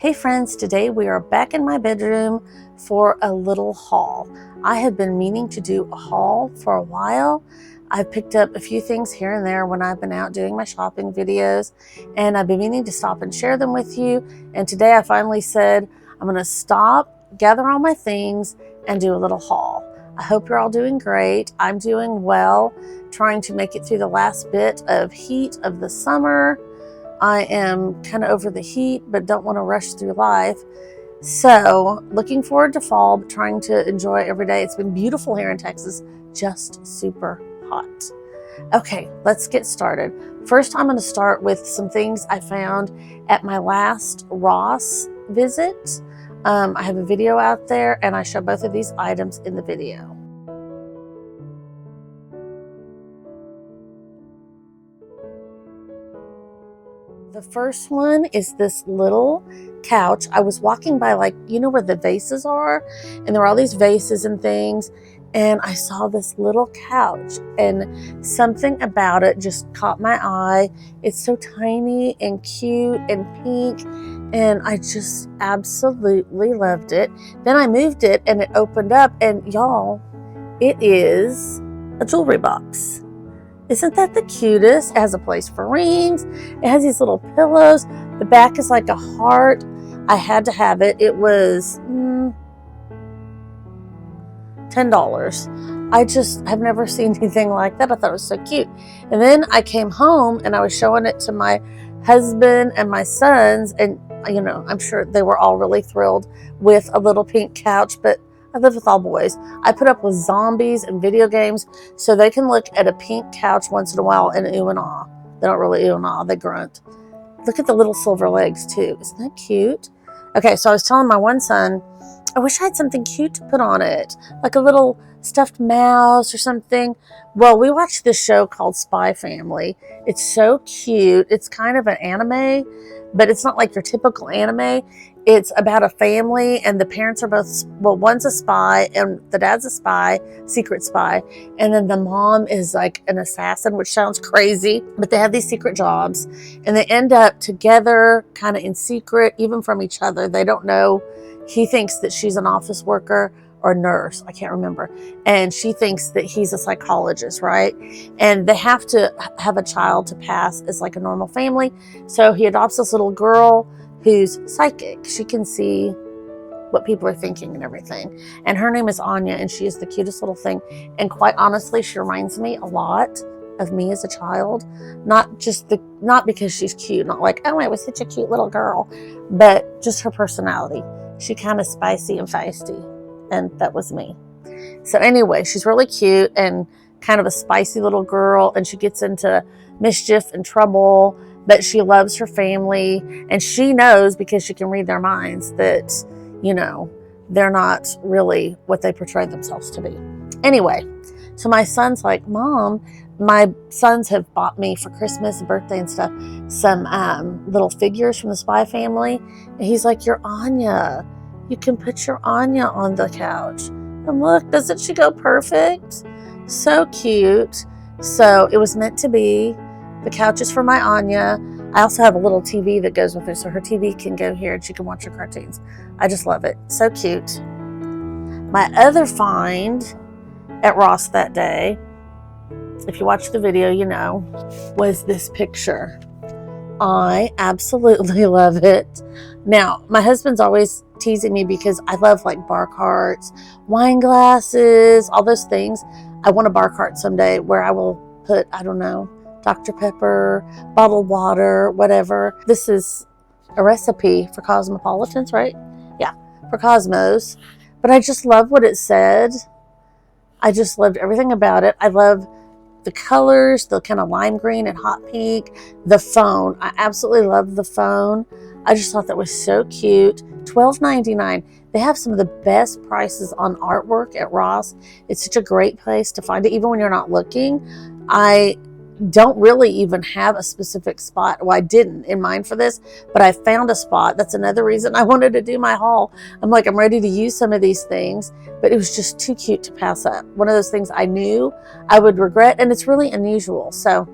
Hey friends, today we are back in my bedroom for a little haul. I have been meaning to do a haul for a while. I've picked up a few things here and there when I've been out doing my shopping videos, and I've been meaning to stop and share them with you. And today I finally said I'm going to stop, gather all my things, and do a little haul. I hope you're all doing great. I'm doing well, trying to make it through the last bit of heat of the summer. I am kind of over the heat, but don't want to rush through life. So looking forward to fall, but trying to enjoy every day. It's been beautiful here in Texas, just super hot. Okay, let's get started. First, I'm going to start with some things I found at my last Ross visit. I have a video out there and I show both of these items in the video. The first one is this little couch. I was walking by, like, you know where the vases are? And there were all these vases and things. And I saw this little couch and something about it just caught my eye. It's so tiny and cute and pink. And I just absolutely loved it. Then I moved it and it opened up, and y'all, it is a jewelry box. Isn't that the cutest? It has a place for rings. It has these little pillows. The back is like a heart. I had to have it. It was $10. I just have never seen anything like that. I thought it was so cute. And then I came home and I was showing it to my husband and my sons. And, you know, I'm sure they were all really thrilled with a little pink couch, but I live with all boys. I put up with zombies and video games so they can look at a pink couch once in a while and ooh and ah. They don't really ooh and ah, they grunt. Look at the little silver legs too. Isn't that cute? Okay, so I was telling my one son, I wish I had something cute to put on it, like a little stuffed mouse or something. Well, we watched this show called Spy Family. It's so cute. It's kind of an anime, but it's not like your typical anime. It's about a family, and the parents are both, well, one's a spy and the dad's a spy, secret spy, and then the mom is like an assassin, which sounds crazy, but they have these secret jobs and they end up together kind of in secret, even from each other. They don't know. He thinks that she's an office worker or nurse, I can't remember, and she thinks that he's a psychologist, right? And they have to have a child to pass as like a normal family. So he adopts this little girl who's psychic. She can see what people are thinking and everything. And her name is Anya, and she is the cutest little thing. And quite honestly, she reminds me a lot of me as a child. Not because she's cute, not like, oh, I was such a cute little girl, but just her personality. She kind of spicy and feisty, and that was me. So anyway, she's really cute and kind of a spicy little girl, and she gets into mischief and trouble, but she loves her family, and she knows, because she can read their minds, that, you know, they're not really what they portray themselves to be. Anyway, so my son's like, Mom, my sons have bought me for Christmas and birthday and stuff some little figures from the Spy Family. And he's like, you're Anya. You can put your Anya on the couch. And look, doesn't she go perfect? So cute. So it was meant to be. The couch is for my Anya. I also have a little TV that goes with her, so her TV can go here and she can watch her cartoons. I just love it. So cute. My other find at Ross that day, if you watch the video, you know, was this picture. I absolutely love it. Now, my husband's always teasing me because I love like bar carts, wine glasses, all those things. I want a bar cart someday where I will put, I don't know, Dr. Pepper, bottled water, whatever. This is a recipe for Cosmopolitans, right? Yeah, for Cosmos. But I just love what it said. I just loved everything about it. I love the colors, the kind of lime green and hot pink. The phone, I absolutely love the phone. I just thought that was so cute. $12.99. They have some of the best prices on artwork at Ross. It's such a great place to find it, even when you're not looking. I don't really even have a specific spot. Well, I didn't in mind for this, but I found a spot. That's another reason I wanted to do my haul. I'm like, I'm ready to use some of these things, but it was just too cute to pass up. One of those things I knew I would regret, and it's really unusual. So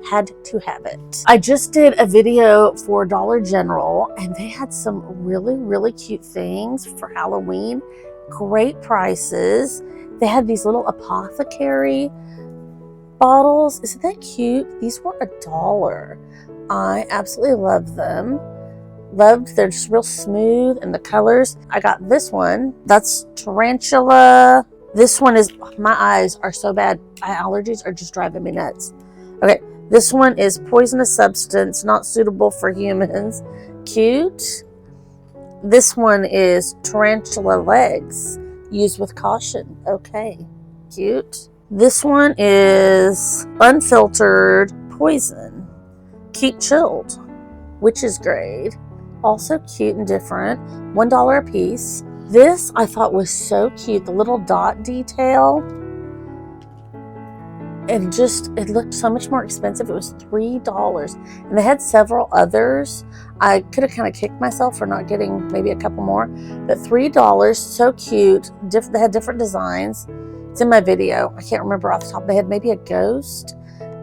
Had to have it. I just did a video for Dollar General and they had some really, really cute things for Halloween. Great prices. They had these little apothecary bottles. Isn't that cute? These were $1. I absolutely love them. They're just real smooth and the colors. I got this one. That's tarantula. This one is, my eyes are so bad. My allergies are just driving me nuts. Okay. This one is poisonous substance, not suitable for humans. Cute. This one is tarantula legs, used with caution. Okay, cute. This one is unfiltered poison. Keep chilled, witch's grade. Also cute and different. $1 a piece. This I thought was so cute. The little dot detail. And just, it looked so much more expensive. It was $3. And they had several others. I could have kind of kicked myself for not getting maybe a couple more. But $3, so cute. They had different designs. It's in my video. I can't remember off the top of my head. Maybe a ghost.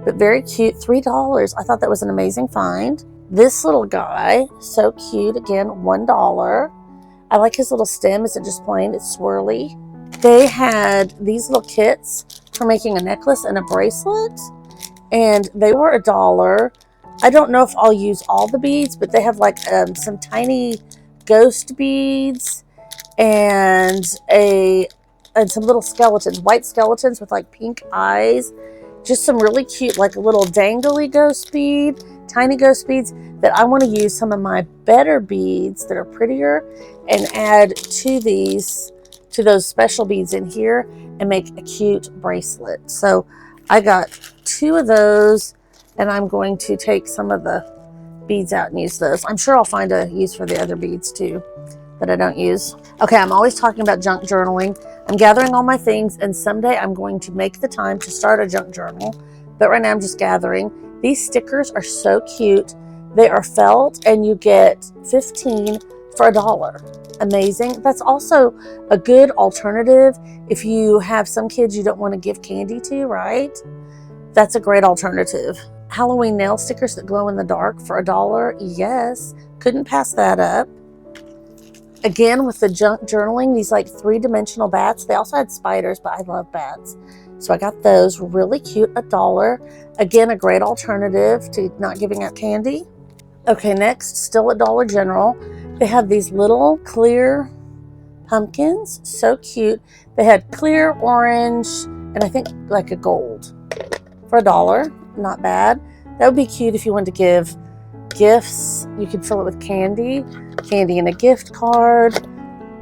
But very cute. $3. I thought that was an amazing find. This little guy, so cute. Again, $1. I like his little stem. Isn't just plain. It's swirly. They had these little kits for making a necklace and a bracelet, and they were $1. I don't know if I'll use all the beads, but they have like some tiny ghost beads and some little skeletons, white skeletons with like pink eyes. Just some really cute, like a little dangly ghost bead, tiny ghost beads that I want to use some of my better beads that are prettier and add to those special beads in here and make a cute bracelet. So I got 2 of those and I'm going to take some of the beads out and use those. I'm sure I'll find a use for the other beads too that I don't use. Okay, I'm always talking about junk journaling. I'm gathering all my things and someday I'm going to make the time to start a junk journal. But right now I'm just gathering. These stickers are so cute. They are felt and you get 15 for $1. Amazing. That's also a good alternative if you have some kids you don't want to give candy to, right? That's a great alternative. Halloween nail stickers that glow in the dark for $1. Yes, couldn't pass that up. Again, with the junk journaling, these like 3-dimensional bats. They also had spiders, but I love bats. So I got those, really cute, $1. Again, a great alternative to not giving out candy. Okay, next, still at Dollar General. They have these little clear pumpkins, so cute. They had clear, orange, and I think like a gold for $1. Not bad. That would be cute if you wanted to give gifts. You could fill it with candy in a gift card,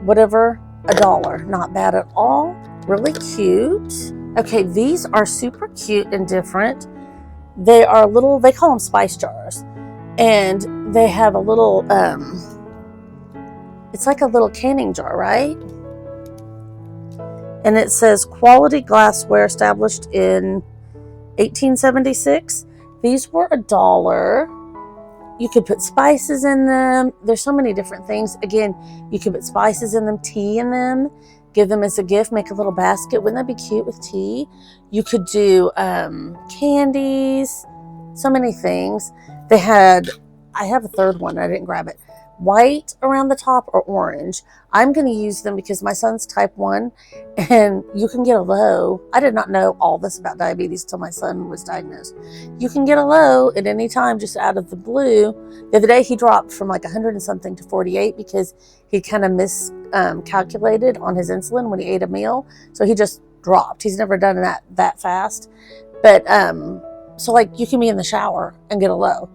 whatever. $1. Not bad at all. Really cute. Okay, these are super cute and different. They are little, they call them spice jars. And they have a little, it's like a little canning jar, right? And it says quality glassware established in 1876. These were $1. You could put spices in them. There's so many different things. Again, you could put spices in them, tea in them, give them as a gift, make a little basket. Wouldn't that be cute with tea? You could do candies, so many things. They had, I have a third one, I didn't grab it. White around the top or orange. I'm going to use them because my son's type 1 and you can get a low. I did not know all this about diabetes until my son was diagnosed. You can get a low at any time just out of the blue. The other day he dropped from like 100 and something to 48 because he kind of miscalculated on his insulin when he ate a meal. So he just dropped. He's never done that fast. But so like you can be in the shower and get a low.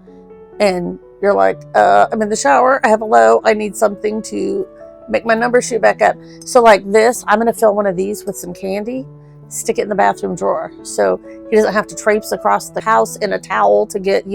And you're like, I'm in the shower, I have a low, I need something to make my number shoot back up. So like this, I'm going to fill one of these with some candy, stick it in the bathroom drawer. So he doesn't have to traipse across the house in a towel to get,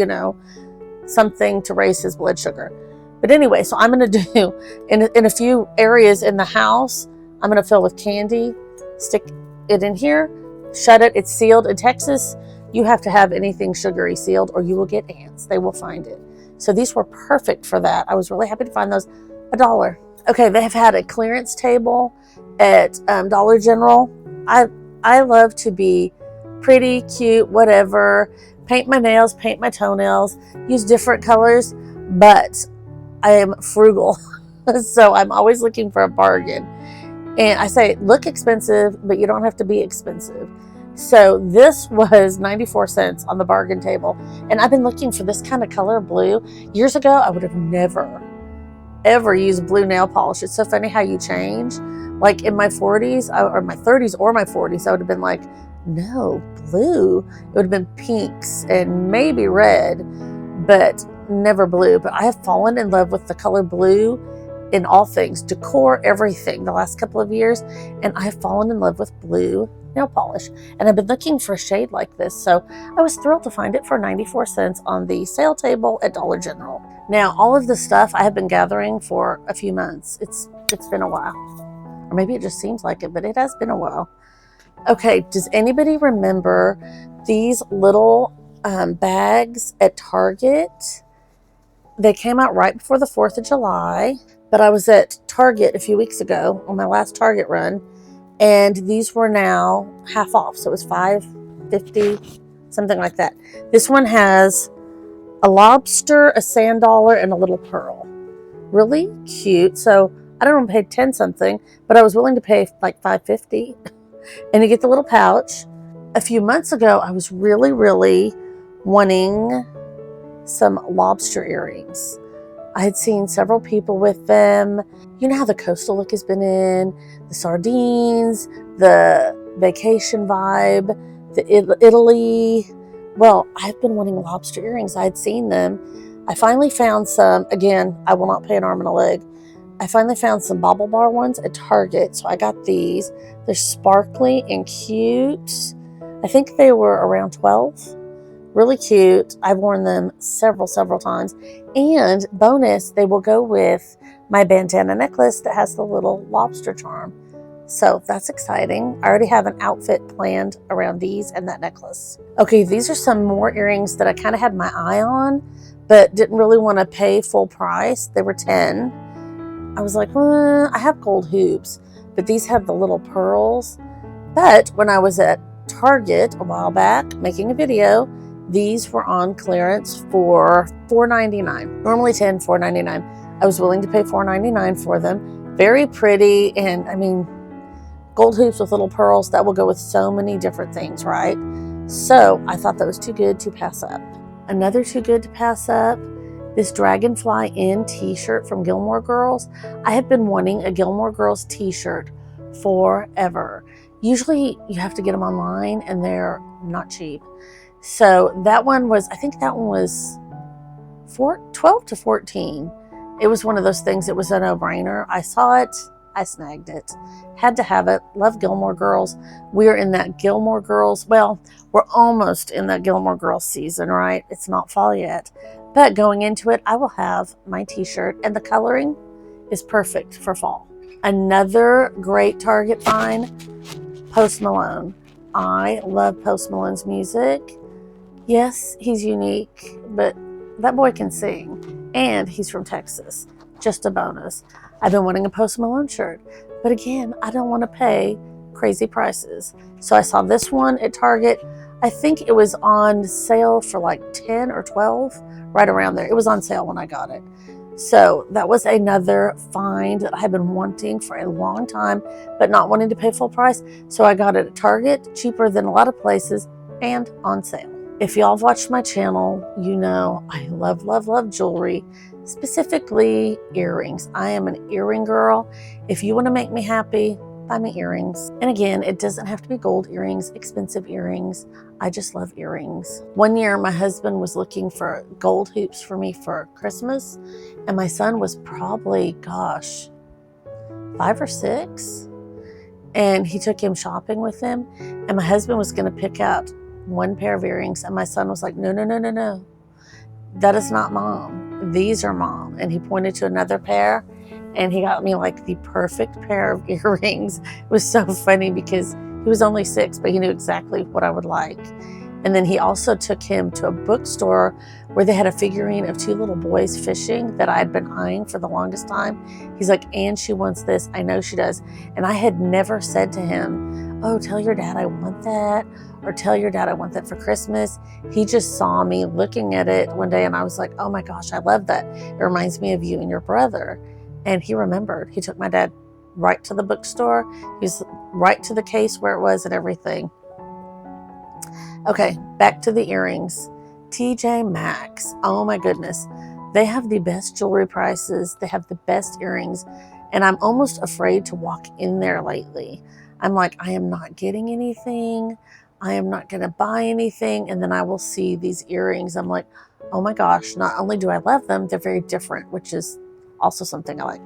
something to raise his blood sugar. But anyway, so I'm going to do, in a few areas in the house, I'm going to fill with candy, stick it in here, shut it, it's sealed. In Texas, you have to have anything sugary sealed or you will get ants. They will find it. So these were perfect for that. I was really happy to find those. $1. Okay, they have had a clearance table at Dollar General. I love to be pretty, cute, whatever. paint my nails, paint my toenails, use different colors, but I am frugal. So I'm always looking for a bargain. And I say, look expensive, but you don't have to be expensive. So this was 94 cents on the bargain table. And I've been looking for this kind of color blue. Years ago, I would have never, ever used blue nail polish. It's so funny how you change. Like in my 40s, or my 30s or my 40s, I would have been like, no, blue. It would have been pinks and maybe red, but never blue. But I have fallen in love with the color blue in all things, decor, everything, the last couple of years. And I have fallen in love with blue nail polish. And I've been looking for a shade like this. So I was thrilled to find it for 94 cents on the sale table at Dollar General. Now, all of this stuff I have been gathering for a few months. It's been a while. Or maybe it just seems like it, but it has been a while. Okay, does anybody remember these little bags at Target? They came out right before the 4th of July, but I was at Target a few weeks ago on my last Target run, and these were now half off. So it was $5.50, something like that. This one has a lobster, a sand dollar, and a little pearl. Really cute. So I don't know, I paid 10 something, but I was willing to pay like $5.50. And you get the little pouch. A few months ago, I was really, really wanting some lobster earrings. I had seen several people with them. You know how the coastal look has been in, the sardines, the vacation vibe, the Italy. Well, I've been wanting lobster earrings. I had seen them. I finally found some. Again, I will not pay an arm and a leg. I finally found some bobble bar ones at Target, so I got these. They're sparkly and cute. I think they were around 12. Really cute. I've worn them several times. And bonus, they will go with my bandana necklace that has the little lobster charm. So that's exciting. I already have an outfit planned around these and that necklace. Okay, these are some more earrings that I kind of had my eye on, but didn't really want to pay full price. They were 10. I was like, I have gold hoops, but these have the little pearls. But when I was at Target a while back making a video, these were on clearance for $4.99. Normally $10, $4.99. I was willing to pay $4.99 for them. Very pretty, and I mean, gold hoops with little pearls, that will go with so many different things, right? So I thought that was too good to pass up. Another too good to pass up, this Dragonfly Inn t-shirt from Gilmore Girls. I have been wanting a Gilmore Girls t-shirt forever. Usually you have to get them online and they're not cheap. So that one was, I think that one was 12 to 14. It was one of those things, it was a no-brainer. I saw it, I snagged it. Had to have it. Love Gilmore Girls. We're in that Gilmore Girls, well, we're almost in that Gilmore Girls season, right? It's not fall yet. But going into it, I will have my t-shirt, and the coloring is perfect for fall. Another great Target find, Post Malone. I love Post Malone's music. Yes, he's unique, but that boy can sing. And he's from Texas. Just a bonus. I've been wanting a Post Malone shirt. But again, I don't want to pay crazy prices. So I saw this one at Target. I think it was on sale for like 10 or 12, right around there. It was on sale when I got it. So that was another find that I have been wanting for a long time, but not wanting to pay full price. So I got it at Target, cheaper than a lot of places, and on sale. If y'all have watched my channel, you know I love, love, love jewelry, specifically earrings. I am an earring girl. If you want to make me happy, buy me earrings. And again, it doesn't have to be gold earrings, expensive earrings. I just love earrings. One year, my husband was looking for gold hoops for me for Christmas, and my son was probably, 5 or 6. And he took him shopping with him, and my husband was going to pick out one pair of earrings, and my son was like, no. That is not mom. These are mom. And he pointed to another pair, and he got me like the perfect pair of earrings. It was so funny because he was only 6, but he knew exactly what I would like. And then he also took him to a bookstore where they had a figurine of 2 little boys fishing that I had been eyeing for the longest time. He's like, and she wants this. I know she does. And I had never said to him, oh, tell your dad I want that, or tell your dad I want that for Christmas. He just saw me looking at it one day and I was like, oh my gosh, I love that. It reminds me of you and your brother. And he remembered. He took my dad right to the bookstore. He's right to the case where it was and everything. Okay, back to the earrings. TJ Maxx. Oh my goodness. They have the best jewelry prices. They have the best earrings. And I'm almost afraid to walk in there lately. I'm like, I am not getting anything. I am not going to buy anything. And then I will see these earrings. I'm like, oh my gosh, not only do I love them, they're very different, which is also something I like.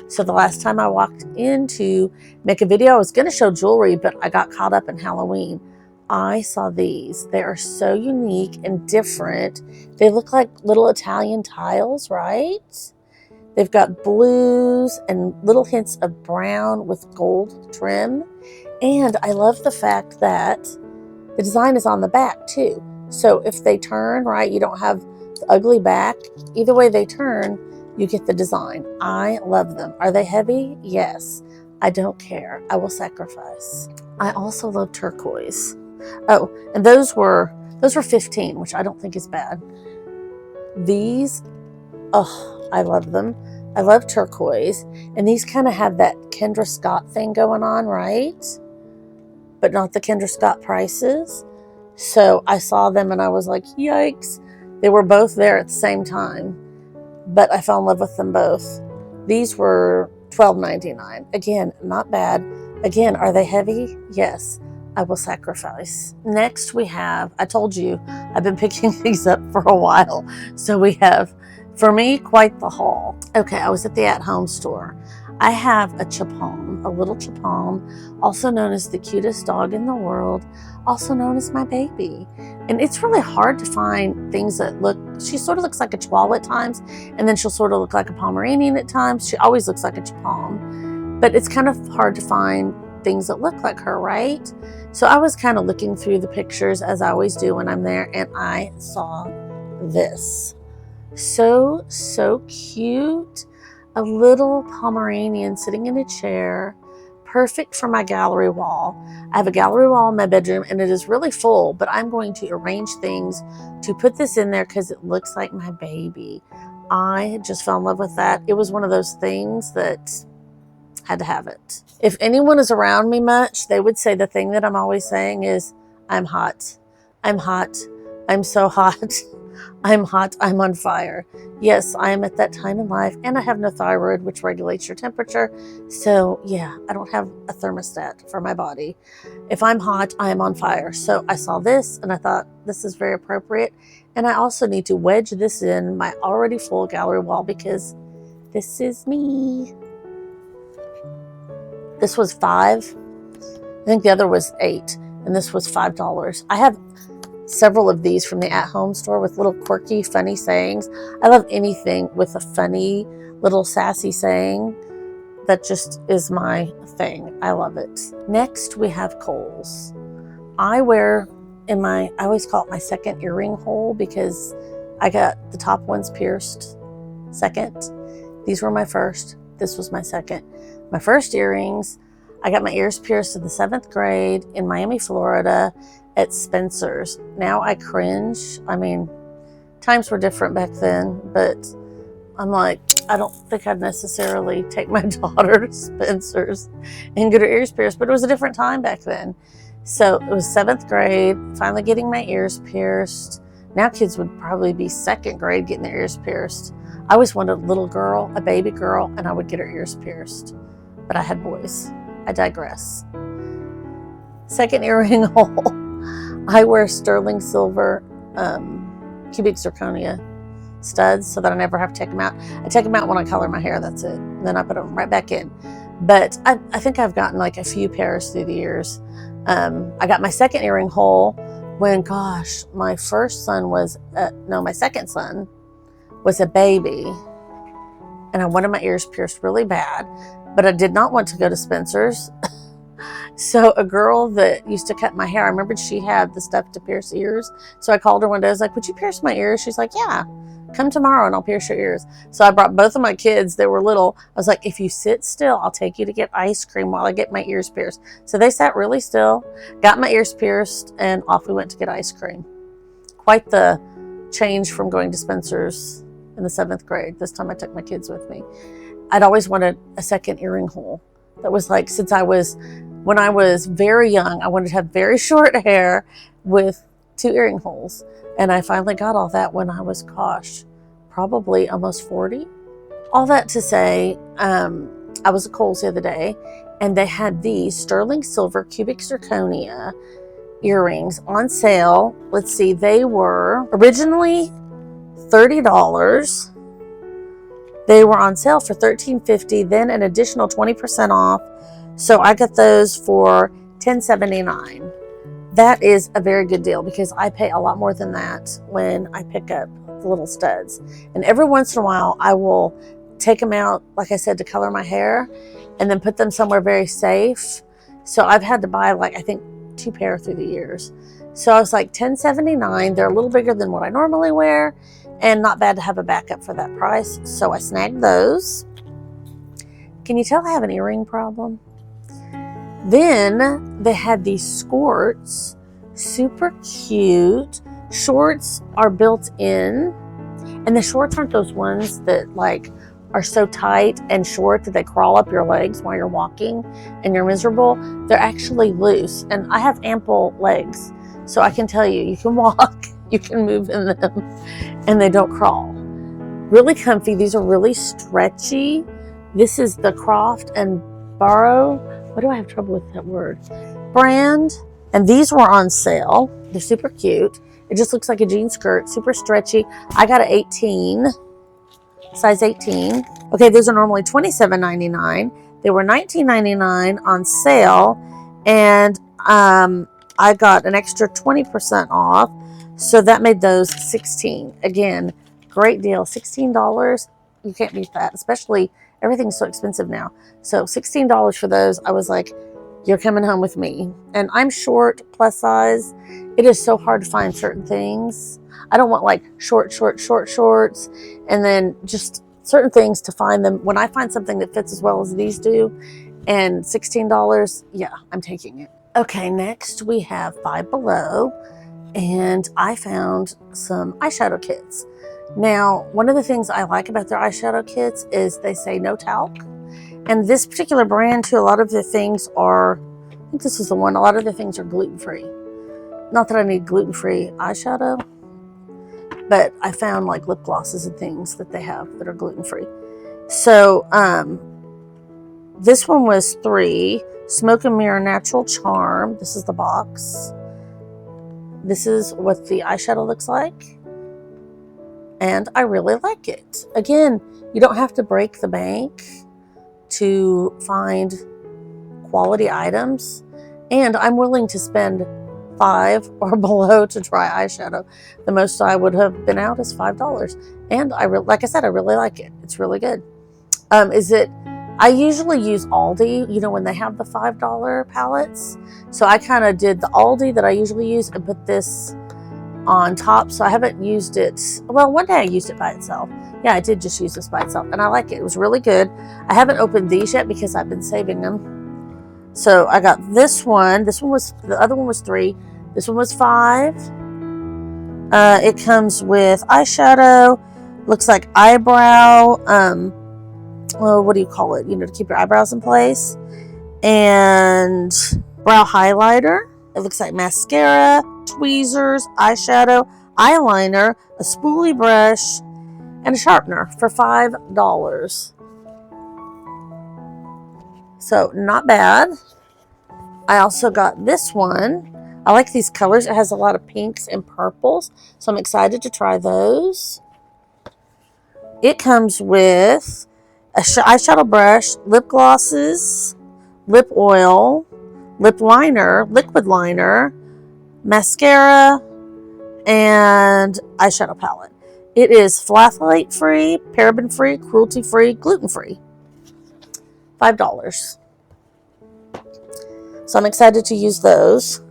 So the last time I walked in to make a video, I was going to show jewelry, but I got caught up in Halloween. I saw these. They are so unique and different. They look like little Italian tiles, right? They've got blues and little hints of brown with gold trim. And I love the fact that the design is on the back too. So if they turn, right, you don't have the ugly back. Either way they turn, you get the design. I love them. Are they heavy? Yes. I don't care. I will sacrifice. I also love turquoise. Oh, and those were 15, which I don't think is bad. These, oh, I love them. I love turquoise. And these kind of have that Kendra Scott thing going on, right? But not the Kendra Scott prices. So I saw them and I was like, yikes. They were both there at the same time. But I fell in love with them both. These were $12.99. Again, not bad. Again, are they heavy? Yes. I will sacrifice. Next we have, I told you, I've been picking these up for a while. So we have, for me, quite the haul. Okay, I was at the at-home store. I have a chapom, a little chapom, also known as the cutest dog in the world, also known as my baby. And it's really hard to find things that look, she sort of looks like a Chihuahua at times, and then she'll sort of look like a Pomeranian at times. She always looks like a chapom, but it's kind of hard to find things that look like her, right? So I was kind of looking through the pictures as I always do when I'm there, and I saw this. So cute. A little Pomeranian sitting in a chair, perfect for my gallery wall. I have a gallery wall in my bedroom and it is really full, but I'm going to arrange things to put this in there because it looks like my baby. I just fell in love with that. It was one of those things that had to have it. If anyone is around me much, they would say the thing that I'm always saying is, I'm hot. I'm hot. I'm so hot. I'm hot. I'm on fire. Yes, I am at that time in life, and I have no thyroid, which regulates your temperature. So yeah, I don't have a thermostat for my body. If I'm hot, I am on fire. So I saw this and I thought this is very appropriate. And I also need to wedge this in my already full gallery wall because this is me. This was $5. I think the other was $8, and this was $5. I have several of these from the at-home store with little quirky, funny sayings. I love anything with a funny, little sassy saying. That just is my thing. I love it. Next, we have Kohl's. I wear I always call it my second earring hole because I got the top ones pierced second. These were my first. This was my second. My first earrings, I got my ears pierced in the 7th grade in Miami, Florida at Spencer's. Now I cringe. I mean, times were different back then, but I'm like, I don't think I'd necessarily take my daughter to Spencer's and get her ears pierced, but it was a different time back then. So it was 7th grade, finally getting my ears pierced. Now kids would probably be 2nd grade getting their ears pierced. I always wanted a little girl, a baby girl, and I would get her ears pierced. But I had boys. I digress. Second earring hole. I wear sterling silver cubic zirconia studs so that I never have to take them out. I take them out when I color my hair, that's it. And then I put them right back in. But I think I've gotten like a few pairs through the years. I got my second earring hole when, gosh, my second son was a baby. And I wanted my ears pierced really bad. But I did not want to go to Spencer's. So a girl that used to cut my hair, I remembered she had the stuff to pierce ears. So I called her one day. I was like, would you pierce my ears? She's like, yeah, come tomorrow and I'll pierce your ears. So I brought both of my kids. They were little. I was like, if you sit still, I'll take you to get ice cream while I get my ears pierced. So they sat really still, got my ears pierced, and off we went to get ice cream. Quite the change from going to Spencer's in the 7th grade. This time I took my kids with me. I'd always wanted a second earring hole. That was like, when I was very young, I wanted to have very short hair with 2 earring holes. And I finally got all that when I was, probably almost 40. All that to say, I was at Kohl's the other day, and they had these sterling silver cubic zirconia earrings on sale. Let's see, they were originally $30. They were on sale for $13.50, then an additional 20% off. So I got those for $10.79. That is a very good deal because I pay a lot more than that when I pick up the little studs. And every once in a while, I will take them out, like I said, to color my hair and then put them somewhere very safe. So I've had to buy, I think 2 pair through the years. So I was like, $10.79. They're a little bigger than what I normally wear and not bad to have a backup for that price. So I snagged those. Can you tell I have an earring problem? Then they had these skirts, super cute. Shorts are built in, and the shorts aren't those ones that are so tight and short that they crawl up your legs while you're walking and you're miserable. They're actually loose, and I have ample legs, so I can tell you, you can walk, you can move in them, and they don't crawl. Really comfy. These are really stretchy. This is the Croft and Barrow. Why do I have trouble with that word? Brand. And these were on sale. They're super cute. It just looks like a jean skirt, super stretchy. I got an 18, size 18. Okay, those are normally $27.99. They were $19.99 on sale, and I got an extra 20% off, so that made those $16. Again, great deal, $16. You can't beat that, especially everything's so expensive now. So $16 for those. I was like, you're coming home with me. And I'm short, plus size. It is so hard to find certain things. I don't want short shorts, and then just certain things to find them. When I find something that fits as well as these do, and $16, yeah, I'm taking it. Okay, next we have Five Below, and I found some eyeshadow kits. Now, one of the things I like about their eyeshadow kits is they say no talc. And this particular brand, too, a lot of the things are, I think this is the one, a lot of the things are gluten-free. Not that I need gluten-free eyeshadow, but I found lip glosses and things that they have that are gluten-free. So, this one was $3. Smoke and Mirror Natural Charm. This is the box. This is what the eyeshadow looks like. And I really like it. Again, you don't have to break the bank to find quality items. And I'm willing to spend $5 or below to try eyeshadow. The most I would have been out is $5. And like I said, I really like it. It's really good. I usually use Aldi, when they have the $5 palettes. So I kind of did the Aldi that I usually use and put this on top. So I haven't used it. Well, one day I used it by itself. Yeah, I did just use this by itself, and I like it. It was really good. I haven't opened these yet because I've been saving them. So I got this one. The other one was $3. This one was $5. It comes with eyeshadow. Looks like eyebrow. Well, what do you call it? To keep your eyebrows in place. And brow highlighter. It looks like mascara, tweezers, eyeshadow, eyeliner, a spoolie brush, and a sharpener for $5. So not bad. I also got this one. I like these colors. It has a lot of pinks and purples, so I'm excited to try those. It comes with a eyeshadow brush, lip glosses, lip oil, lip liner, liquid liner, mascara, and eyeshadow palette. It is phthalate-free, paraben-free, cruelty-free, gluten-free. $5. So I'm excited to use those.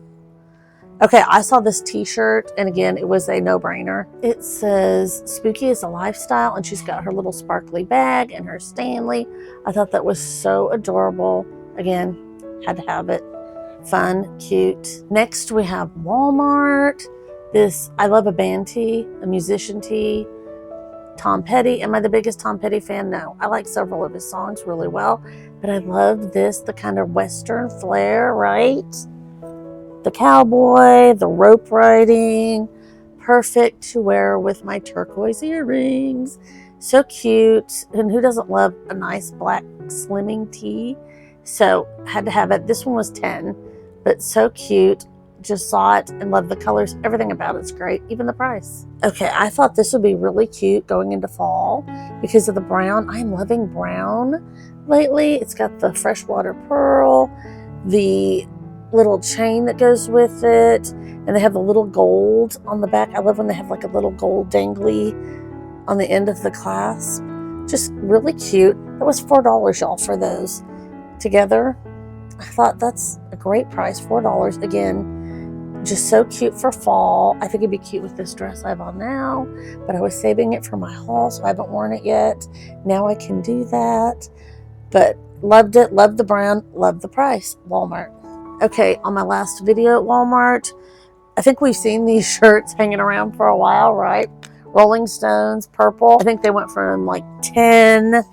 Okay, I saw this t-shirt, and again, it was a no-brainer. It says, Spooky is a lifestyle, and she's got her little sparkly bag and her Stanley. I thought that was so adorable. Again, had to have it. Fun, cute. Next, we have Walmart. This, I love a band tee, a musician tee. Tom Petty. Am I the biggest Tom Petty fan? No. I like several of his songs really well, but I love this, the kind of Western flair, right? The cowboy, the rope riding, perfect to wear with my turquoise earrings. So cute. And who doesn't love a nice black slimming tee? So had to have it. This one was 10, but so cute. Just saw it and loved the colors. Everything about it's great, even the price. Okay, I thought this would be really cute going into fall because of the brown. I'm loving brown lately. It's got the freshwater pearl, the little chain that goes with it, and they have the little gold on the back. I love when they have like a little gold dangly on the end of the clasp. Just really cute. That was $4, y'all, for those together. I thought that's a great price, $4. Again, just so cute for fall. I think it'd be cute with this dress I have on now, but I was saving it for my haul, so I haven't worn it yet. Now I can do that. But loved it, loved the brown, loved the price. Walmart. Okay, on my last video at Walmart, I think we've seen these shirts hanging around for a while, right? Rolling Stones, purple. I think they went from like 10,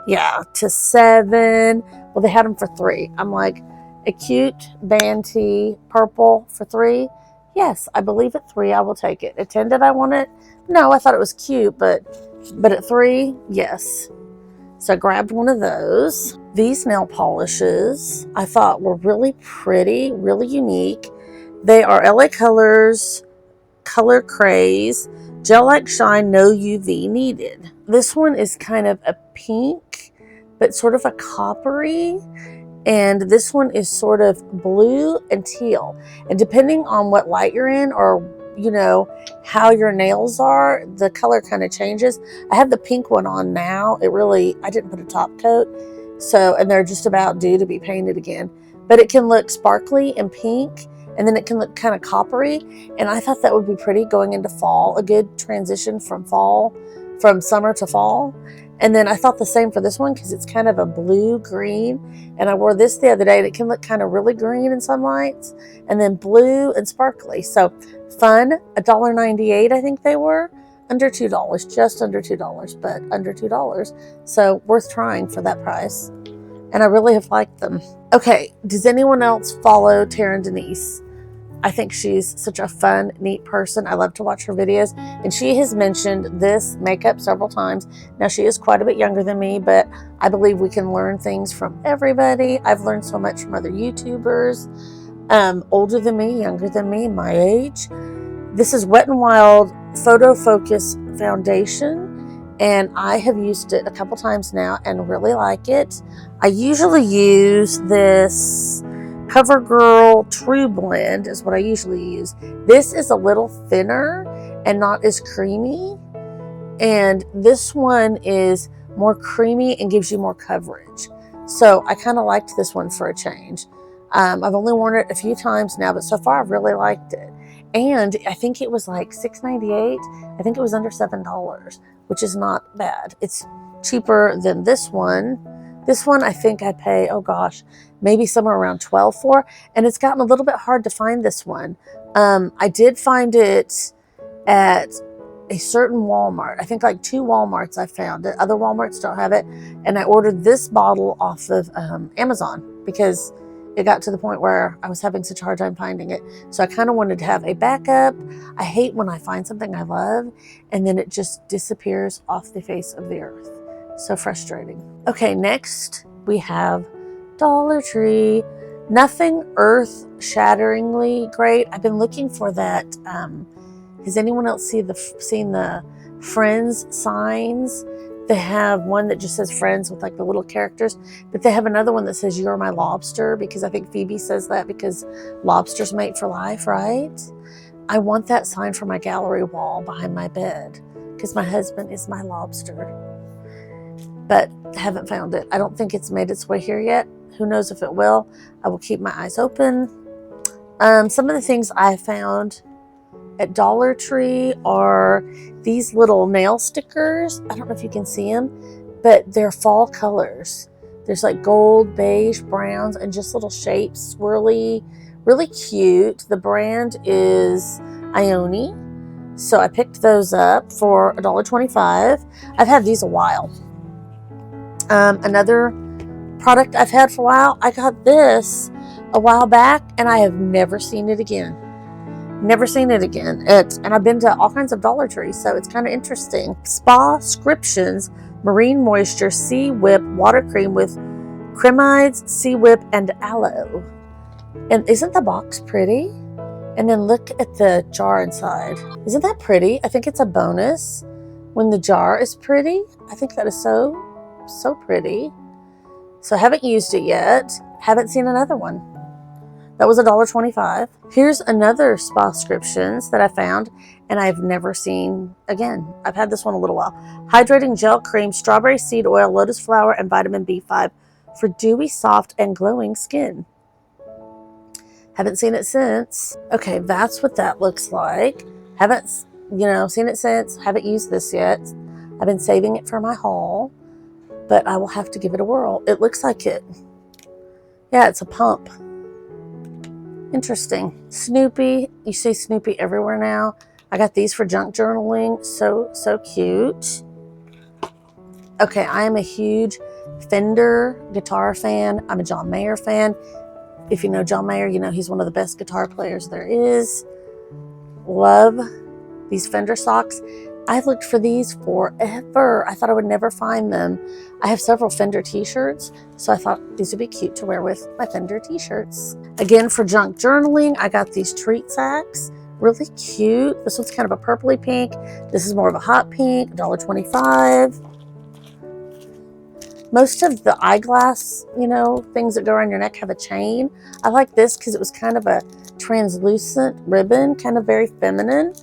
to 7. Well, they had them for 3. I'm like, a cute band tee, purple for 3. Yes, I believe at 3 I will take it. At 10, did I want it? No, I thought it was cute, but at 3, yes. So I grabbed one of those. These nail polishes I thought were really pretty, really unique. They are LA Colors Color Craze Gel Like Shine No UV Needed. This one is kind of a pink, but sort of a coppery. And this one is sort of blue and teal. And depending on what light you're in, or how your nails are, the color kind of changes. I have the pink one on now. I didn't put a top coat. So, and they're just about due to be painted again. But it can look sparkly and pink, and then it can look kind of coppery. And I thought that would be pretty going into fall, a good transition from summer to fall. And then I thought the same for this one because it's kind of a blue-green. And I wore this the other day, and it can look kind of really green in some lights, and then blue and sparkly. So fun. $1.98, I think they were. Under $2, just under $2, but under $2. So worth trying for that price. And I really have liked them. Okay, does anyone else follow Taryn Denise? I think she's such a fun, neat person. I love to watch her videos. And she has mentioned this makeup several times. Now, she is quite a bit younger than me, but I believe we can learn things from everybody. I've learned so much from other YouTubers, older than me, younger than me, my age. This is Wet n Wild Photo Focus Foundation, and I have used it a couple times now and really like it. I usually use this CoverGirl True Blend is what I usually use. This is a little thinner and not as creamy. And this one is more creamy and gives you more coverage. So I kind of liked this one for a change. I've only worn it a few times now, but so far I've really liked it. And I think it was like $6.98. I think it was under $7, which is not bad. It's cheaper than this one. This one I think I pay, maybe somewhere around $12 for, and it's gotten a little bit hard to find this one. I did find it at a certain Walmart. I think like 2 Walmarts I found it. Other Walmarts don't have it. And I ordered this bottle off of Amazon because it got to the point where I was having such a hard time finding it. So I kind of wanted to have a backup. I hate when I find something I love and then it just disappears off the face of the earth. So frustrating. Okay, next we have Dollar Tree. Nothing earth-shatteringly great. I've been looking for that. Has anyone else seen the Friends signs? They have one that just says Friends with like the little characters, but they have another one that says You're My Lobster, because I think Phoebe says that because lobsters mate for life, right? I want that sign for my gallery wall behind my bed because my husband is my lobster. But haven't found it. I don't think it's made its way here yet. Who knows if it will? I will keep my eyes open. Some of the things I found at Dollar Tree are these little nail stickers. I don't know if you can see them, but they're fall colors. There's like gold, beige, browns, and just little shapes. Really, really cute. The brand is Ione. So I picked those up for $1.25. I've had these a while. Another product I've had for a while, I got this a while back, and I have never seen it again. Never seen it again. And I've been to all kinds of Dollar Trees, so it's kind of interesting. Spa-scriptions Marine Moisture Sea Whip Water Cream with Cremides, Sea Whip, and Aloe. And isn't the box pretty? And then look at the jar inside. Isn't that pretty? I think it's a bonus when the jar is pretty. I think that is so pretty. So I haven't used it yet. Haven't seen another one. That was $1.25. Here's another Spa-scriptions that I found, and I've never seen again. I've had this one a little while. Hydrating Gel Cream, Strawberry Seed Oil, Lotus Flower, and Vitamin B5 for dewy, soft, and glowing skin. Haven't seen it since. Okay, that's what that looks like. Haven't, seen it since. Haven't used this yet. I've been saving it for my haul, but I will have to give it a whirl. It looks like it. Yeah, it's a pump. Interesting. Snoopy. You see Snoopy everywhere now. I got these for junk journaling. So cute. Okay, I am a huge Fender guitar fan. I'm a John Mayer fan. If you know John Mayer, you know he's one of the best guitar players there is. Love these Fender socks. I've looked for these forever. I thought I would never find them. I have several Fender t-shirts, so I thought these would be cute to wear with my Fender t-shirts. Again, for junk journaling, I got these treat sacks. Really cute. This one's kind of a purpley pink. This is more of a hot pink, $1.25. Most of the eyeglass, things that go around your neck have a chain. I like this because it was kind of a translucent ribbon, kind of very feminine.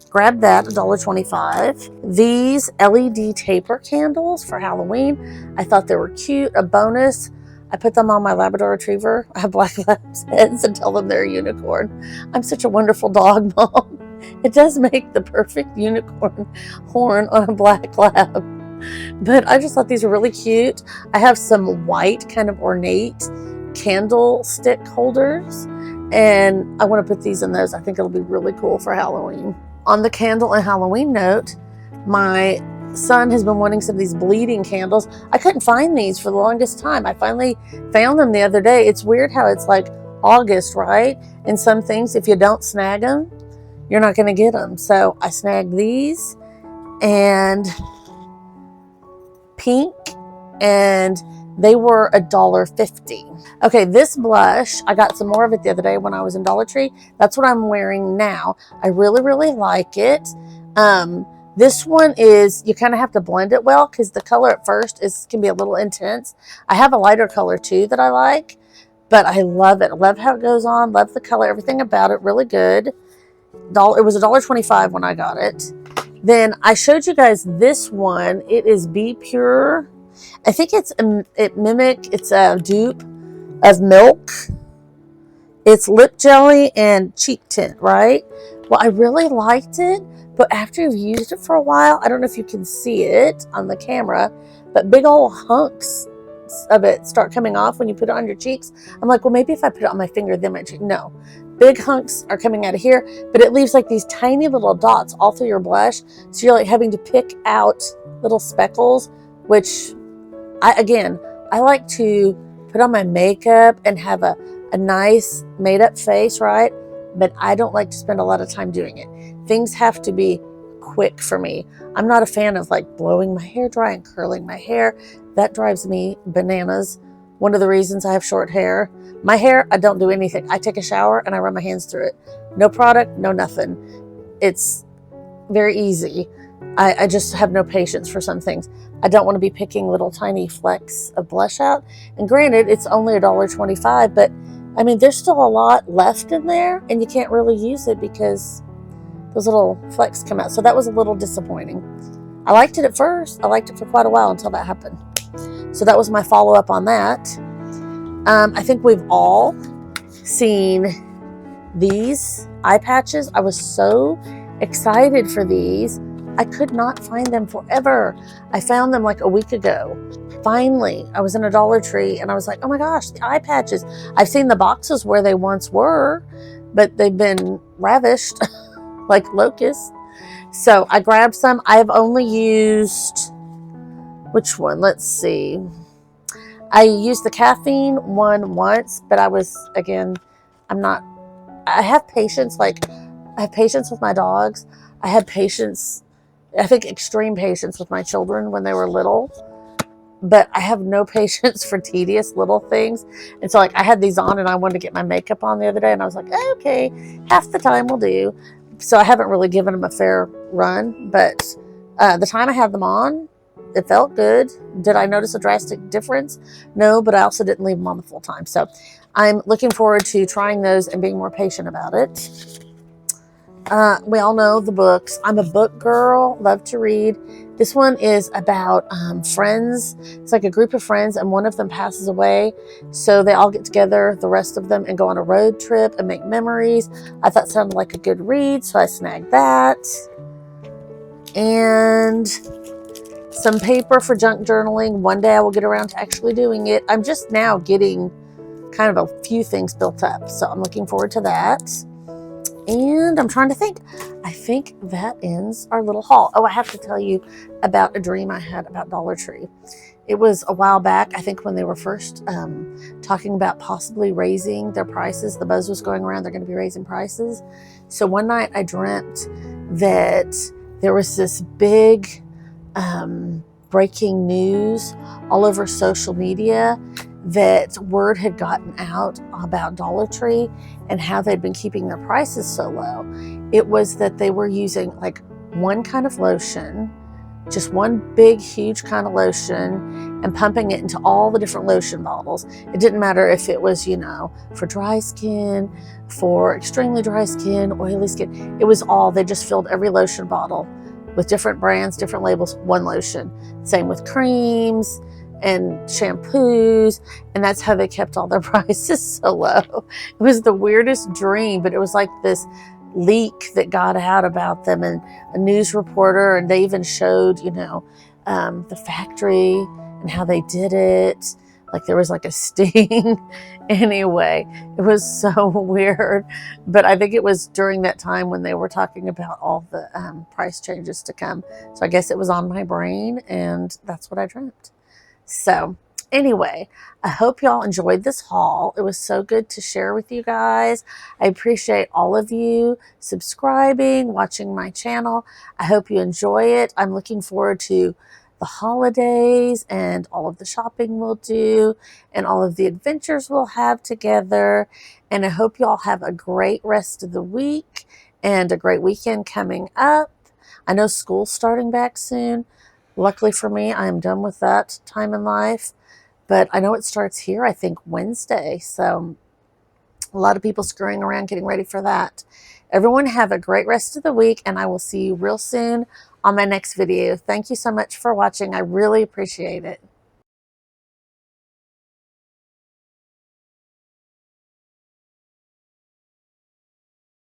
Grabbed that, $1.25. These LED taper candles for Halloween. I thought they were cute. A bonus, I put them on my Labrador Retriever. I have black labs' heads and tell them they're a unicorn. I'm such a wonderful dog mom. It does make the perfect unicorn horn on a black lab. But I just thought these were really cute. I have some white kind of ornate candlestick holders, and I want to put these in those. I think it'll be really cool for Halloween. On the candle and Halloween note, my son has been wanting some of these bleeding candles. I couldn't find these for the longest time. I finally found them the other day. It's weird how it's like August, right? And some things, if you don't snag them, you're not going to get them. So I snagged these and pink, and they were $1.50. Okay, this blush, I got some more of it the other day when I was in Dollar Tree. That's what I'm wearing now. I really, really like it. This one is, you kind of have to blend it well because the color at first can be a little intense. I have a lighter color too that I like, but I love it. I love how it goes on. Love the color, everything about it, really good. It was $1.25 when I got it. Then I showed you guys this one. It is Be Pure. I think it's a dupe of Milk. It's lip jelly and cheek tint, right? Well, I really liked it, but after you've used it for a while, I don't know if you can see it on the camera, but big old hunks of it start coming off when you put it on your cheeks. I'm like, well, maybe if I put it on my finger, then my cheek. No. Big hunks are coming out of here, but it leaves like these tiny little dots all through your blush. So you're like having to pick out little speckles, which I like to put on my makeup and have a nice made up face, right? But I don't like to spend a lot of time doing it. Things have to be quick for me. I'm not a fan of like blowing my hair dry and curling my hair. That drives me bananas. One of the reasons I have short hair. My hair, I don't do anything. I take a shower and I run my hands through it. No product, no nothing. It's very easy. I just have no patience for some things. I don't want to be picking little tiny flecks of blush out. And granted, it's only $1.25, but I mean, there's still a lot left in there and you can't really use it because those little flecks come out. So that was a little disappointing. I liked it at first. I liked it for quite a while until that happened. So that was my follow-up on that. I think we've all seen these eye patches. I was so excited for these. I could not find them forever. I found them like a week ago. Finally, I was in a Dollar Tree and I was like, oh my gosh, the eye patches. I've seen the boxes where they once were, but they've been ravished like locusts. So I grabbed some. I've only used, which one? Let's see. I used the caffeine one once, but I was, again, I have patience. Like, I have patience with my dogs. I had patience, I think extreme patience with my children when they were little, but I have no patience for tedious little things. And so, like, I had these on and I wanted to get my makeup on the other day and I was like, okay, half the time will do. So I haven't really given them a fair run, but the time I had them on, it felt good. Did I notice a drastic difference? No, but I also didn't leave them on the full time. So I'm looking forward to trying those and being more patient about it. We all know the books. I'm a book girl, love to read. This one is about friends. It's like a group of friends and one of them passes away. So they all get together, the rest of them, and go on a road trip and make memories. I thought it sounded like a good read, so I snagged that. And some paper for junk journaling. One day I will get around to actually doing it. I'm just now getting kind of a few things built up, so I'm looking forward to that. And I'm trying to think. I think that ends our little haul. Oh, I have to tell you about a dream I had about Dollar Tree. It was a while back, I think, when they were first talking about possibly raising their prices. The buzz was going around, they're going to be raising prices. So one night I dreamt that there was this big breaking news all over social media that word had gotten out about Dollar Tree and how they'd been keeping their prices so low. It was that they were using like one kind of lotion, just one big, huge kind of lotion, and pumping it into all the different lotion bottles. It didn't matter if it was, for dry skin, for extremely dry skin, oily skin. It was all, they just filled every lotion bottle with different brands, different labels, one lotion. Same with creams and shampoos, and that's how they kept all their prices so low. It was the weirdest dream, but it was like this leak that got out about them, and a news reporter, and they even showed, the factory and how they did it. Like there was like a sting. Anyway, it was so weird, but I think it was during that time when they were talking about all the price changes to come. So I guess it was on my brain, and that's what I dreamt. So anyway, I hope y'all enjoyed this haul. It was so good to share with you guys. I appreciate all of you subscribing, watching my channel. I hope you enjoy it. I'm looking forward to the holidays and all of the shopping we'll do and all of the adventures we'll have together. And I hope y'all have a great rest of the week and a great weekend coming up. I know school's starting back soon. Luckily for me, I am done with that time in life, but I know it starts here, I think, Wednesday. So a lot of people scurrying around getting ready for that. Everyone have a great rest of the week, and I will see you real soon on my next video. Thank you so much for watching. I really appreciate it.